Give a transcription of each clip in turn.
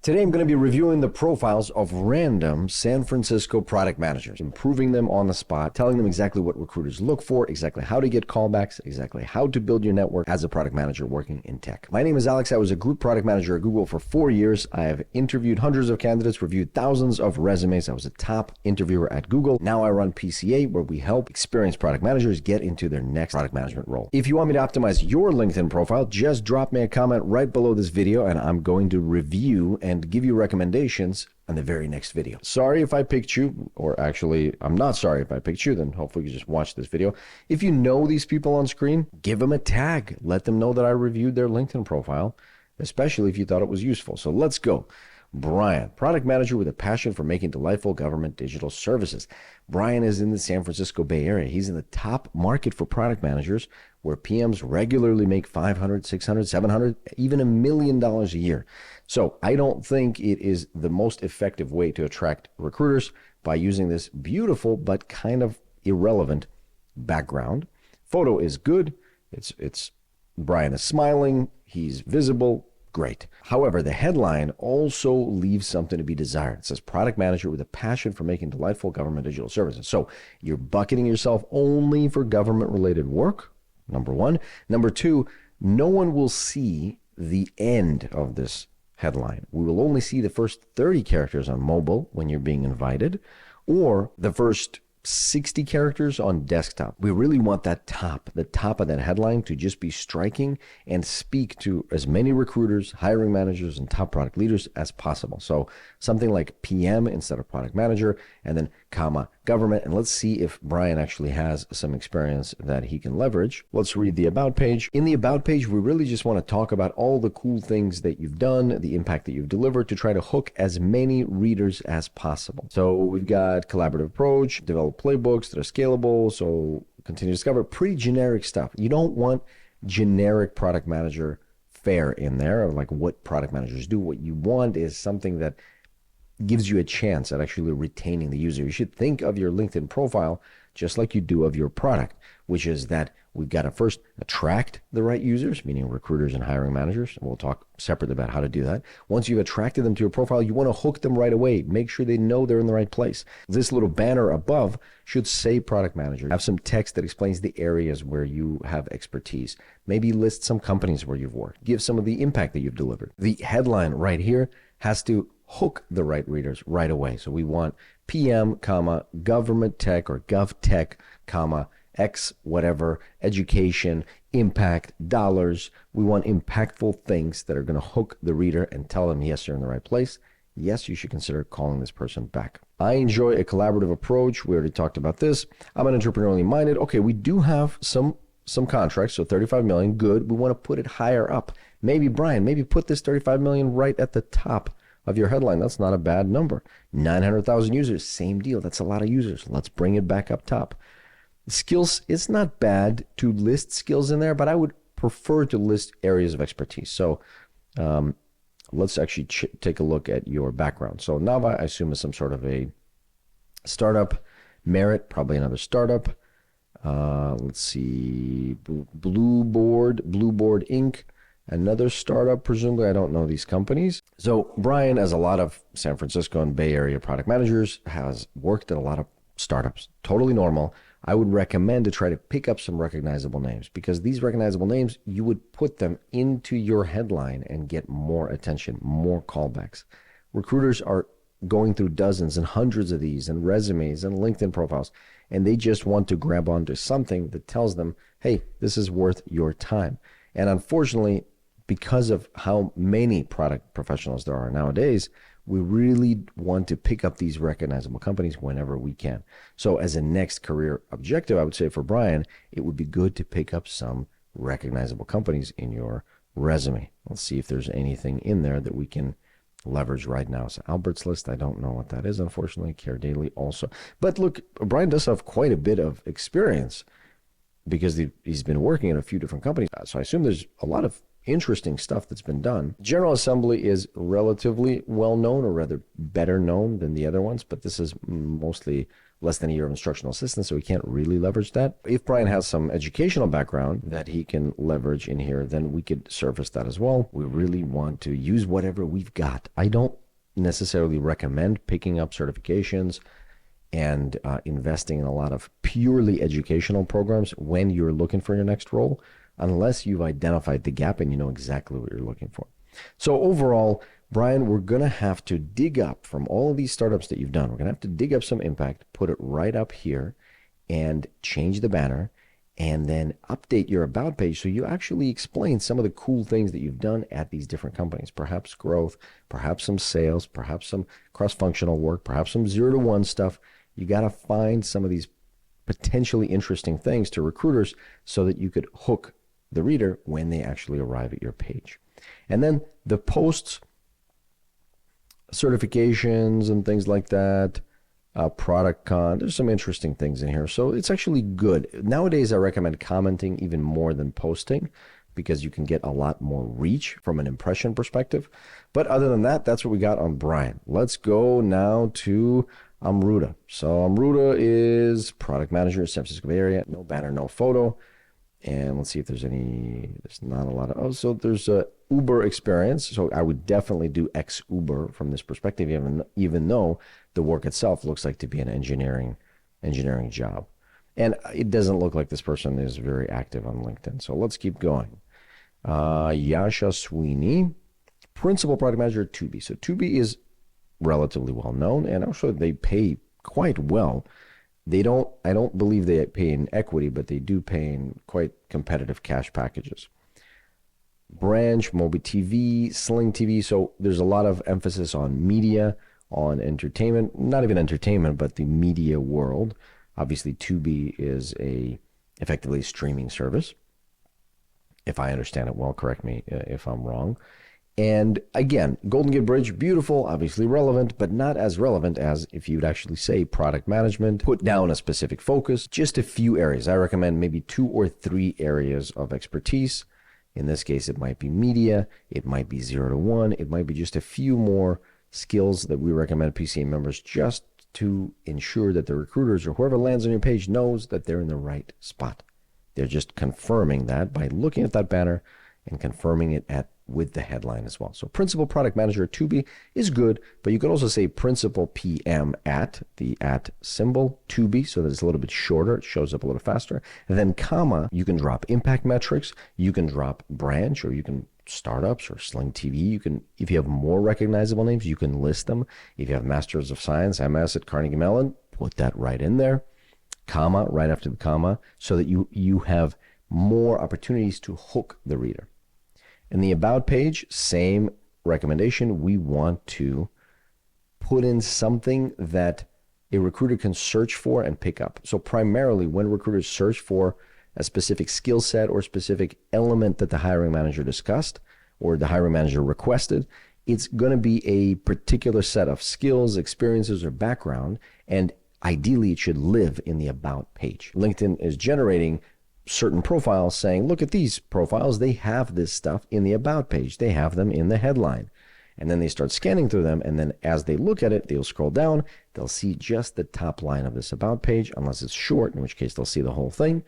Today, I'm going to be reviewing the profiles of random San Francisco product managers, improving them on the spot, telling them exactly what recruiters look for, exactly how to get callbacks, exactly how to build your network as a product manager working in tech. My name is Alex. I was a group product manager at Google for 4 years. I have interviewed hundreds of candidates, reviewed thousands of resumes. I was a top interviewer at Google. Now I run PCA, where we help experienced product managers get into their next product management role. If you want me to optimize your LinkedIn profile, just drop me a comment right below this video, and I'm going to review and give you recommendations on the very next video. Sorry if I picked you, or actually, I'm not sorry if I picked you, then hopefully you just watch this video. If you know these people on screen, give them a tag. Let them know that I reviewed their LinkedIn profile, especially if you thought it was useful. So let's go. Brian, product manager with a passion for making delightful government digital services. Brian is in the San Francisco Bay Area. He's in the top market for product managers, where PMs regularly make $500, $600, $700, even $1 million a year. So I don't think it is the most effective way to attract recruiters by using this beautiful but kind of irrelevant background. Photo is good. It's Brian is smiling. He's visible. Great. However, the headline also leaves something to be desired. It says product manager with a passion for making delightful government digital services. So you're bucketing yourself only for government related work, number one. Number two, no one will see the end of this headline. We will only see the first 30 characters on mobile when you're being invited, or the first 60 characters on desktop. We really want the top of that headline to just be striking and speak to as many recruiters, hiring managers, and top product leaders as possible. So something like PM instead of product manager, and then comma, government. And let's see if Brian actually has some experience that he can leverage. Let's read the about page. In the about page, we really just want to talk about all the cool things that you've done, the impact that you've delivered, to try to hook as many readers as possible. So we've got collaborative approach, develop playbooks that are scalable, so continue to discover, pretty generic stuff. You don't want generic product manager fare in there, of like what product managers do. What you want is something that gives you a chance at actually retaining the user. You should think of your LinkedIn profile just like you do of your product, which is that we've got to first attract the right users, meaning recruiters and hiring managers. And we'll talk separately about how to do that. Once you've attracted them to your profile, you want to hook them right away. Make sure they know they're in the right place. This little banner above should say product manager. Have some text that explains the areas where you have expertise. Maybe list some companies where you've worked. Give some of the impact that you've delivered. The headline right here has to hook the right readers right away. So we want PM, comma, government tech or gov tech, comma, X, whatever, education, impact, dollars. We want impactful things that are going to hook the reader and tell them, yes, you're in the right place. Yes, you should consider calling this person back. I enjoy a collaborative approach. We already talked about this. I'm an entrepreneurially minded. Okay, we do have some contracts, so 35 million, good. We want to put it higher up. Maybe, Brian, maybe put this 35 million right at the top of your headline. That's not a bad number. 900,000 users, same deal. That's a lot of users. Let's bring it back up top. Skills, it's not bad to list skills in there, but I would prefer to list areas of expertise. So let's actually take a look at your background. So Nava, I assume, is some sort of a startup. Merit, probably another startup. Let's see, Blueboard Inc., another startup, presumably. I don't know these companies. So Brian, as a lot of San Francisco and Bay Area product managers, has worked at a lot of startups. Totally normal. I would recommend to try to pick up some recognizable names, because these recognizable names, you would put them into your headline and get more attention, more callbacks. Recruiters are going through dozens and hundreds of these and resumes and LinkedIn profiles, and they just want to grab onto something that tells them, hey, this is worth your time. And unfortunately, because of how many product professionals there are nowadays, we really want to pick up these recognizable companies whenever we can. So as a next career objective, I would say for Brian, it would be good to pick up some recognizable companies in your resume. Let's see if there's anything in there that we can leverage right now. So Albert's List, I don't know what that is, unfortunately. Care Daily also. But look, Brian does have quite a bit of experience because he's been working at a few different companies. So I assume there's a lot of interesting stuff that's been done. General Assembly is relatively well known, or rather better known than the other ones, but this is mostly less than a year of instructional assistance, so we can't really leverage that. If Brian has some educational background that he can leverage in here, then we could surface that as well. We really want to use whatever we've got. I don't necessarily recommend picking up certifications and investing in a lot of purely educational programs when you're looking for your next role, unless you've identified the gap and you know exactly what you're looking for. So overall, Brian, we're going to have to dig up from all of these startups that you've done. We're going to have to dig up some impact, put it right up here, and change the banner, and then update your about page so you actually explain some of the cool things that you've done at these different companies. Perhaps growth, perhaps some sales, perhaps some cross-functional work, perhaps some 0 to 1 stuff. You got to find some of these potentially interesting things to recruiters so that you could hook the reader when they actually arrive at your page. And then the posts, certifications and things like that, product con, there's some interesting things in here. So it's actually good. Nowadays, I recommend commenting even more than posting because you can get a lot more reach from an impression perspective. But other than that, that's what we got on Brian. Let's go now to Amruta. So Amruta is product manager, San Francisco Bay Area. No banner, no photo. And let's see if there's not a lot of, so there's a Uber experience. So I would definitely do ex-Uber from this perspective, even though the work itself looks like to be an engineering job. And it doesn't look like this person is very active on LinkedIn. So let's keep going. Yasha Sweeney, principal product manager at Tubi. So Tubi is relatively well known, and also they pay quite well. I don't believe they pay in equity, but they do pay in quite competitive cash packages. Branch, Mobi TV, Sling TV. So there's a lot of emphasis on media, on entertainment, not even entertainment, but the media world. Obviously, Tubi is effectively a streaming service. If I understand it well, correct me if I'm wrong. And again, Golden Gate Bridge, beautiful, obviously relevant, but not as relevant as if you'd actually say product management, put down a specific focus, just a few areas. I recommend maybe 2 or 3 areas of expertise. In this case, it might be media, it might be 0 to 1, it might be just a few more skills that we recommend PCA members just to ensure that the recruiters or whoever lands on your page knows that they're in the right spot. They're just confirming that by looking at that banner and confirming it with the headline as well. So principal product manager at Tubi is good, but you could also say principal PM at the at symbol Tubi, so that it's a little bit shorter. It shows up a little faster. And then comma, you can drop impact metrics. You can drop branch, or you can startups or Sling TV. You can, if you have more recognizable names, you can list them. If you have Masters of Science, MS at Carnegie Mellon, put that right in there. Comma, right after the comma, so that you have more opportunities to hook the reader. In the About page, same recommendation. We want to put in something that a recruiter can search for and pick up. So primarily when recruiters search for a specific skill set or specific element that the hiring manager discussed or the hiring manager requested, it's going to be a particular set of skills, experiences, or background, and ideally it should live in the About page. LinkedIn is generating certain profiles saying, look at these profiles, they have this stuff in the About page. They have them in the headline. And then they start scanning through them, and then as they look at it, they'll scroll down, they'll see just the top line of this About page, unless it's short, in which case they'll see the whole thing.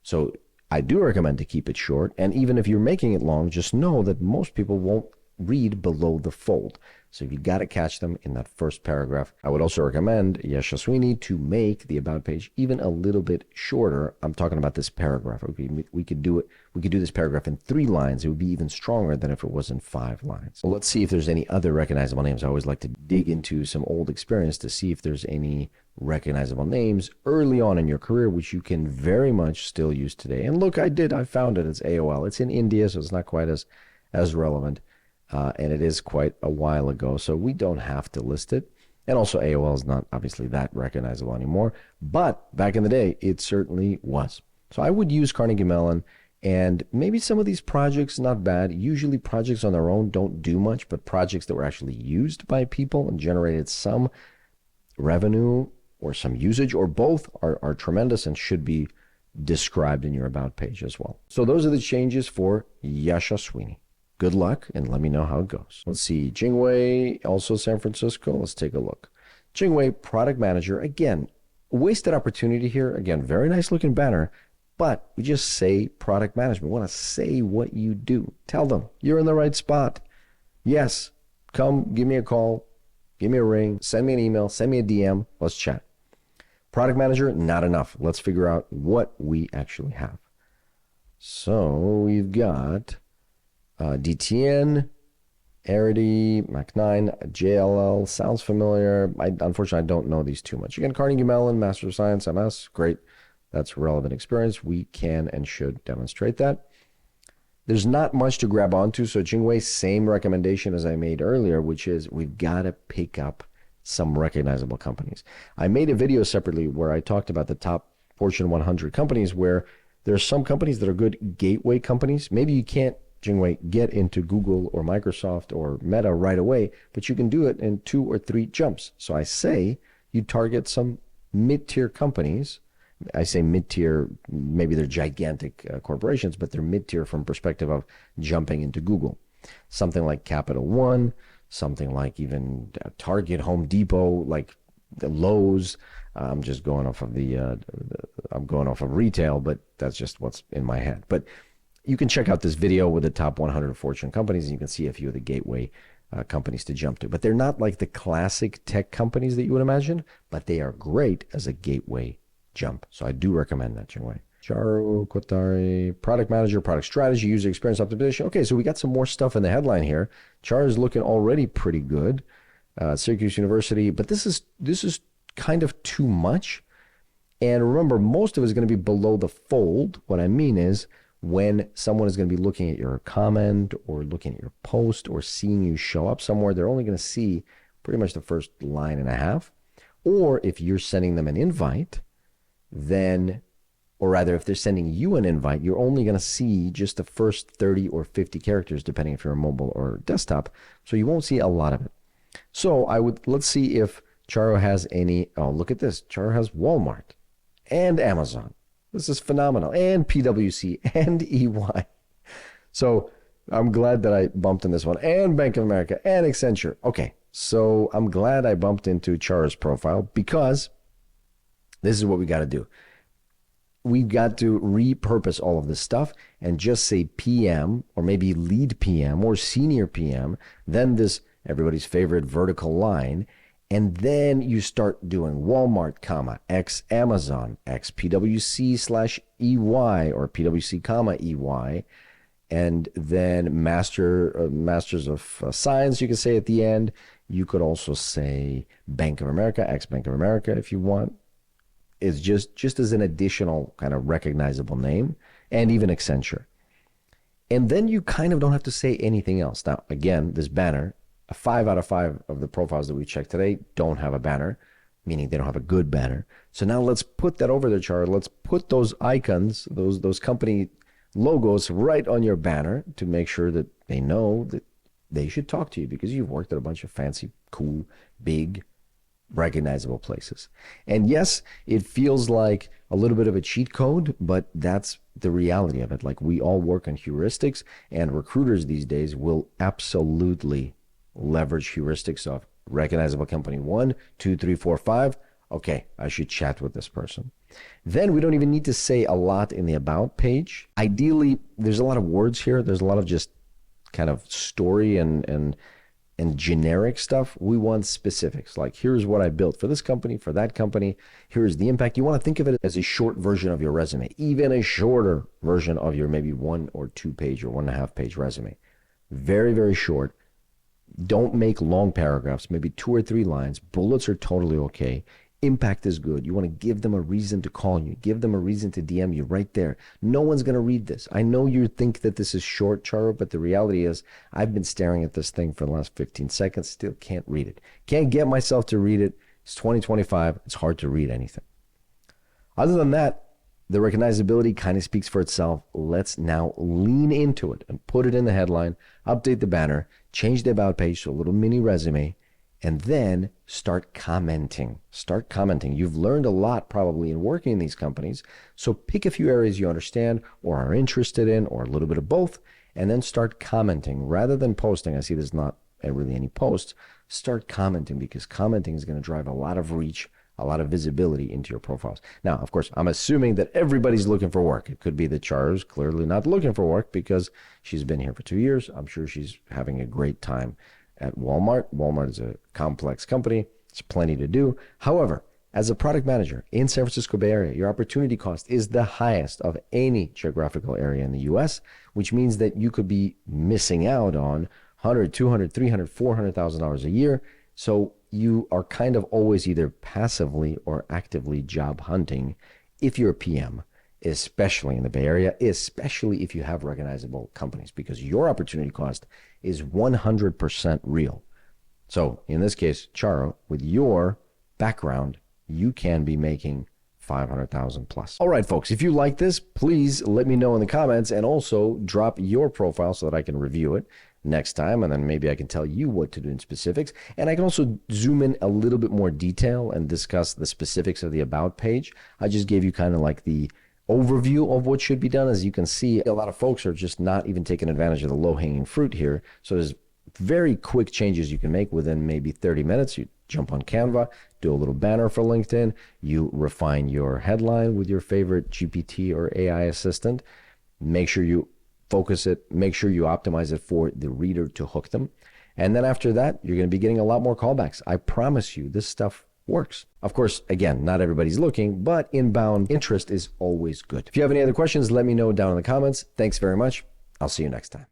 So I do recommend to keep it short, and even if you're making it long, just know that most people won't read below the fold. So you got to catch them in that first paragraph. I would also recommend Yasha Sweeney to make the About page even a little bit shorter. I'm talking about this paragraph. We could do it. We could do this paragraph in 3 lines. It would be even stronger than if it was in 5 lines. So let's see if there's any other recognizable names. I always like to dig into some old experience to see if there's any recognizable names early on in your career, which you can very much still use today. And look, I found it. It's AOL. It's in India, so it's not quite as relevant. And it is quite a while ago, so we don't have to list it. And also AOL is not obviously that recognizable anymore, but back in the day, it certainly was. So I would use Carnegie Mellon, and maybe some of these projects, not bad. Usually projects on their own don't do much, but projects that were actually used by people and generated some revenue or some usage or both are tremendous and should be described in your about page as well. So those are the changes for Yasha Sweeney. Good luck, and let me know how it goes. Let's see, Jingwei, also San Francisco. Let's take a look. Jingwei, product manager. Again, wasted opportunity here. Again, very nice looking banner, but we just say product management. We want to say what you do. Tell them you're in the right spot. Yes, come give me a call, give me a ring, send me an email, send me a DM. Let's chat. Product manager, not enough. Let's figure out what we actually have. So we've got DTN, Arity, Mac9, JLL. Sounds familiar. Unfortunately, I don't know these too much. Again, Carnegie Mellon, Master of Science, MS. Great. That's relevant experience. We can and should demonstrate that. There's not much to grab onto. So Jingwei, same recommendation as I made earlier, which is we've got to pick up some recognizable companies. I made a video separately where I talked about the top Fortune 100 companies, where there are some companies that are good gateway companies. Maybe you can't, Jingwei, get into Google or Microsoft or Meta right away, but you can do it in 2 or 3 jumps. So I say you target some mid-tier companies. I say mid-tier, maybe they're gigantic corporations, but they're mid-tier from perspective of jumping into Google. Something like Capital One, something like even Target, Home Depot, like the Lowe's. I'm just going off of I'm going off of retail, but that's just what's in my head. But you can check out this video with the top 100 Fortune companies, and you can see a few of the gateway companies to jump to. But they're not like the classic tech companies that you would imagine, but they are great as a gateway jump. So I do recommend that, Jingwei. Charu Kotari, product manager, product strategy, user experience optimization. Okay, so we got some more stuff in the headline here. Charu is looking already pretty good. Syracuse University, but this is kind of too much. And remember, most of it is going to be below the fold. What I mean is when someone is going to be looking at your comment or looking at your post or seeing you show up somewhere, they're only going to see pretty much the first line and a half. Or if you're sending them an invite, then, or rather, if they're sending you an invite, you're only going to see just the first 30 or 50 characters, depending if you're a mobile or desktop. So you won't see a lot of it. So let's see if Charo has any. Oh, look at this. Charo has Walmart and Amazon. This is phenomenal. And PwC and EY. So I'm glad that I bumped in this one. And Bank of America and Accenture. Okay. So I'm glad I bumped into Charo's profile, because this is what we got to do. We've got to repurpose all of this stuff and just say PM, or maybe lead PM or senior PM, then this everybody's favorite vertical line, and then you start doing Walmart, comma, X Amazon, X PwC/EY, or PwC, comma, EY, and then Masters of Science, you can say at the end. You could also say Bank of America, X Bank of America if you want. Is just as an additional kind of recognizable name, and even Accenture. And then you kind of don't have to say anything else. Now, again, this banner, 5 out of 5 of the profiles that we checked today don't have a banner, meaning they don't have a good banner. So now let's put that over the chart. Let's put those icons, those company logos right on your banner to make sure that they know that they should talk to you, because you've worked at a bunch of fancy, cool, big, recognizable places. And yes, it feels like a little bit of a cheat code, but that's the reality of it. Like, we all work on heuristics, and recruiters these days will absolutely leverage heuristics of recognizable company 1, 2, 3, 4, 5. Okay, I should chat with this person. Then we don't even need to say a lot in the about page. Ideally, there's a lot of words here. There's a lot of just kind of story and generic stuff. We want specifics, like here's what I built for this company, for that company, here's the impact. You want to think of it as a short version of your resume, even a shorter version of your maybe 1 or 2 page or 1.5 page resume. Very, very short. Don't make long paragraphs, maybe 2 or 3 lines. Bullets are totally okay. Impact is good. You want to give them a reason to call you, give them a reason to DM you right there. No one's going to read this. I know you think that this is short, Charo, but the reality is I've been staring at this thing for the last 15 seconds, still can't read it. Can't get myself to read it. It's 2025. It's hard to read anything. Other than that, the recognizability kind of speaks for itself. Let's now lean into it and put it in the headline, update the banner, change the about page to a little mini resume, and then start commenting. Start commenting. You've learned a lot probably in working in these companies. So pick a few areas you understand or are interested in, or a little bit of both, and then start commenting rather than posting. I see there's not really any posts. Start commenting, because commenting is going to drive a lot of reach, a lot of visibility into your profiles. Now, of course, I'm assuming that everybody's looking for work. It could be that Chara's clearly not looking for work because she's been here for 2 years. I'm sure she's having a great time at Walmart. Walmart is a complex company. There's plenty to do. However, as a product manager in San Francisco Bay Area, your opportunity cost is the highest of any geographical area in the US, which means that you could be missing out on $100, $200, $300, $400,000 a year. So you are kind of always either passively or actively job hunting if you're a PM, especially in the Bay Area, especially if you have recognizable companies, because your opportunity cost is 100% real. So in this case, Charo, with your background, you can be making 500,000 plus. All right, folks, if you like this, please let me know in the comments, and also drop your profile so that I can review it next time, and then maybe I can tell you what to do in specifics. And I can also zoom in a little bit more detail and discuss the specifics of the About page. I just gave you kind of like the overview of what should be done. As you can see, a lot of folks are just not even taking advantage of the low-hanging fruit here. So there's very quick changes you can make within maybe 30 minutes. You jump on Canva, do a little banner for LinkedIn, you refine your headline with your favorite GPT or AI assistant, make sure you focus it, make sure you optimize it for the reader to hook them. And then after that, you're going to be getting a lot more callbacks. I promise you, this stuff works. Of course, again, not everybody's looking, but inbound interest is always good. If you have any other questions, let me know down in the comments. Thanks very much. I'll see you next time.